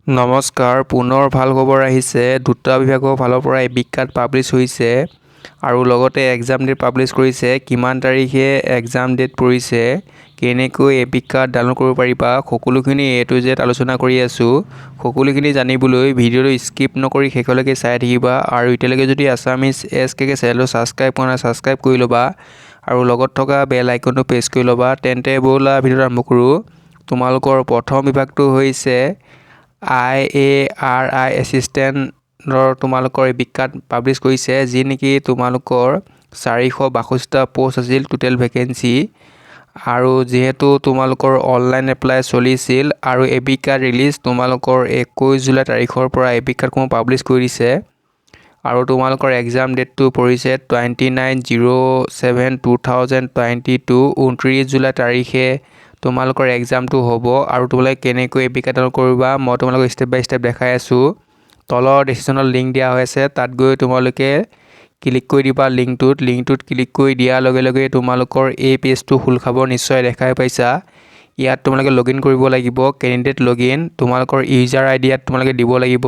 নমস্কাৰ, পুনৰ ভাল খবৰ আহিছে। দুটা বিভাগৰ ফালৰ পৰা এই বিজ্ঞান পাব্লিছ হৈছে আৰু লগতে এক্সাম ডেট পাব্লিছ কৰিছে। কিমান তাৰিখে এক্সাম ডেট পৰিছে, কেনেকৈ এই বিজ্ঞান ডাউনলোড কৰিব পাৰিবা, সকলোখিনি A to Z আলোচনা কৰি আছোঁ। সকলোখিনি জানিবলৈ ভিডিঅ'টো স্কিপ নকৰি শেষলৈকে চাই থাকিবা আৰু এতিয়ালৈকে যদি আছামিজ SKK চেনেলটো ছাবস্ক্ৰাইব কৰা নাই ছাবস্ক্ৰাইব কৰি ল'বা আৰু লগত থকা বেল আইকনটো প্ৰেছ কৰি ল'বা। তেন্তে ব'লা ভিডিঅ'টো আৰম্ভ কৰোঁ। তোমালোকৰ প্ৰথম বিভাগটো হৈছে IARI এছিষ্টেণ্টৰ তোমালোকৰ এই বিজ্ঞান পাব্লিছ কৰিছে, যি নেকি তোমালোকৰ 462টা পোষ্ট আছিল টোটেল ভেকেঞ্চি। আৰু যিহেতু তোমালোকৰ অনলাইন এপ্লাই চলিছিল আৰু এই বিজ্ঞান ৰিলিজ তোমালোকৰ 21 জুলাই তাৰিখৰ পৰা এই বিজ্ঞানসমূহ পাব্লিছ কৰি দিছে আৰু তোমালোকৰ এক্সাম ডেটটো পৰিছে 29/07/2022 29 জুলাই তাৰিখে তোমালোকৰ এক্সামটো হ'ব। আৰু তোমালোকে কেনেকৈ এই বিজ্ঞান ডাউনলোড কৰিবা মই তোমালোকক ষ্টেপ বাই ষ্টেপ দেখাই আছোঁ। তলৰ ডেছক্ৰিপশ্যনত লিংক দিয়া হৈ আছে, তাত গৈ তোমালোকে ক্লিক কৰি দিবা লিংকটোত ক্লিক কৰি দিয়াৰ লগে লগে তোমালোকৰ এই পেজটো খোল খাব। নিশ্চয় দেখাই পাইছা। ইয়াত তোমালোকে লগইন কৰিব লাগিব, কেণ্ডিডেট লগইন, তোমালোকৰ ইউজাৰ ID ইয়াত তোমালোকে দিব লাগিব।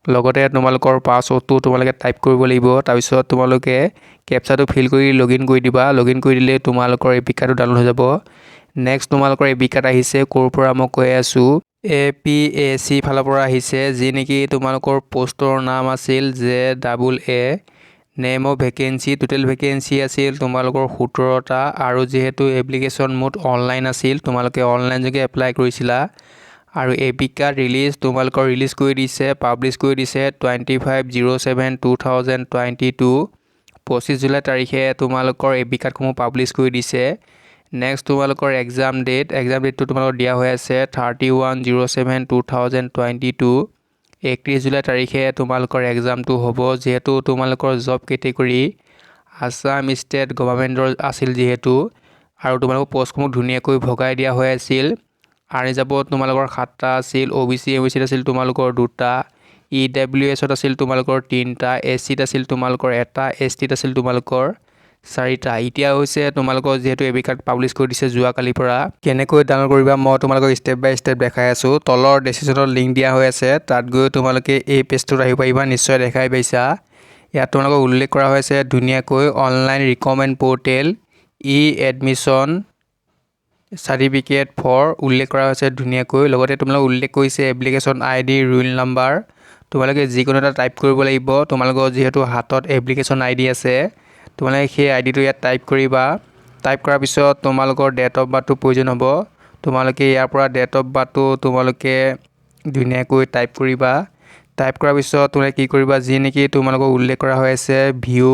লগতে তোমালোকৰ পাছৱৰ্ডটো তোমালোকে টাইপ কৰিব লাগিব। তাৰপিছত তোমালোকে কেপচাটো ফিল কৰি লগইন কৰি দিবা। লগইন কৰি দিলে তোমালোকৰ এই বিজ্ঞানটো ডাউনলোড হৈ যাব। নেক্সট তোমালোকৰ এই বিজ্ঞান আহিছে ক'ৰ পৰা মই কৈ আছোঁ, APSC ফালৰ পৰা আহিছে, যি নেকি তোমালোকৰ পোষ্টৰ নাম আছিল JAA। Name of vacancy, total vacancy আছিল তোমালোকৰ 17টা আৰু যিহেতু এপ্লিকেশ্যন মোড অনলাইন আছিল, তোমালোকে অনলাইন যোগে এপ্লাই কৰিছিলা। আৰু এই বিজ্ঞান ৰিলিজ তোমালোকৰ ৰিলিজ কৰি দিছে, পাব্লিছ কৰি দিছে 25/07/2022 25 জুলাই তাৰিখে তোমালোকৰ এই বিজ্ঞানসমূহ পাব্লিছ কৰি দিছে। নেক্সট তোমালোকৰ এক্সাম ডেটটো তোমালোকৰ দিয়া হৈ আছে 31/07/2022 31 জুলাই তাৰিখে তোমালোকৰ এক্সামটো হ'ব। যিহেতু তোমালোকৰ জব কেটেগৰী আছাম ষ্টেট গভৰ্ণমেণ্টৰ আছিল যিহেতু, আৰু তোমালোকৰ পষ্টসমূহ ধুনীয়াকৈ ভগাই দিয়া হৈ আছিল। ৰিজাৰ্ভত তোমালোকৰ 7টা আছিল, OBCত আছিল তোমালোকৰ 2টা, EWSত আছিল তোমালোকৰ 3টা, SCত আছিল তোমালোকৰ 1টা, STত আছিল তোমালোকৰ 4টা। এতিয়া হৈছে তোমালোকৰ যিহেতু এই বিজ্ঞান পাব্লিছ কৰি দিছে যোৱাকালিৰ পৰা, কেনেকৈ ডাউনলোড কৰিবা মই তোমালোকক ষ্টেপ বাই ষ্টেপ দেখাই আছোঁ। তলৰ ডেছক্ৰিপশ্যনত লিংক দিয়া হৈ আছে, তাত গৈ তোমালোকে এই পেজটোত আহিব পাৰিবা। নিশ্চয় দেখাই পাইছা। ইয়াত তোমালোকক উল্লেখ কৰা হৈছে ধুনীয়াকৈ online recommend portal admission certificate for উল্লেখ কৰা হৈছে ধুনীয়াকৈ। লগতে তোমালোকক উল্লেখ কৰিছে এপ্লিকেশ্যন ID ৰোল নাম্বাৰ, তোমালোকে যিকোনো এটা টাইপ কৰিব লাগিব। তোমালোকৰ যিহেতু হাতত এপ্লিকেশ্যন ID আছে, তোমালোকে সেই IDটো ইয়াত টাইপ কৰিবা। টাইপ কৰাৰ পিছত তোমালোকৰ ডেট অফ বাৰ্থটো প্ৰয়োজন হ'ব। তোমালোকে ইয়াৰ পৰা ডেট অফ বাৰ্থটো তোমালোকে ধুনীয়াকৈ টাইপ কৰিবা। টাইপ কৰাৰ পিছত তোমালোকে কি কৰিবা, যি নেকি তোমালোকক উল্লেখ কৰা হৈ আছে ভিউ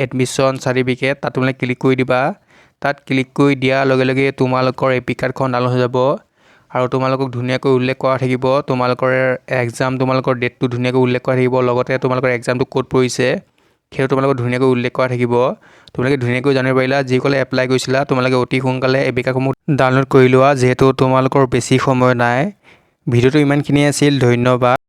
এডমিশ্যন চাৰ্টিফিকেট, তাত তোমালোকে ক্লিক কৰি দিবা। তাত ক্লিক কৰি দিয়াৰ লগে লগে তোমালোকৰ এই বিজ্ঞানখন ডাউনলোড হৈ যাব আৰু তোমালোকক ধুনীয়াকৈ উল্লেখ কৰা থাকিব তোমালোকৰ এক্সাম, তোমালোকৰ ডেটটো ধুনীয়াকৈ উল্লেখ কৰা থাকিব। লগতে তোমালোকৰ এক্সামটো ক'ত পৰিছে সেইটো তোমালোকক ধুনীয়াকৈ উল্লেখ কৰা থাকিব। তোমালোকে ধুনীয়াকৈ জানিব পাৰিলা। যিসকলে এপ্লাই কৰিছিলা তোমালোকে অতি সোনকালে এই বিজ্ঞানসমূহ ডাউনলোড কৰি লোৱা, যিহেতু তোমালোকৰ বেছি সময় নাই। ভিডিঅ'টো ইমানখিনিয়ে আছিল, ধন্যবাদ।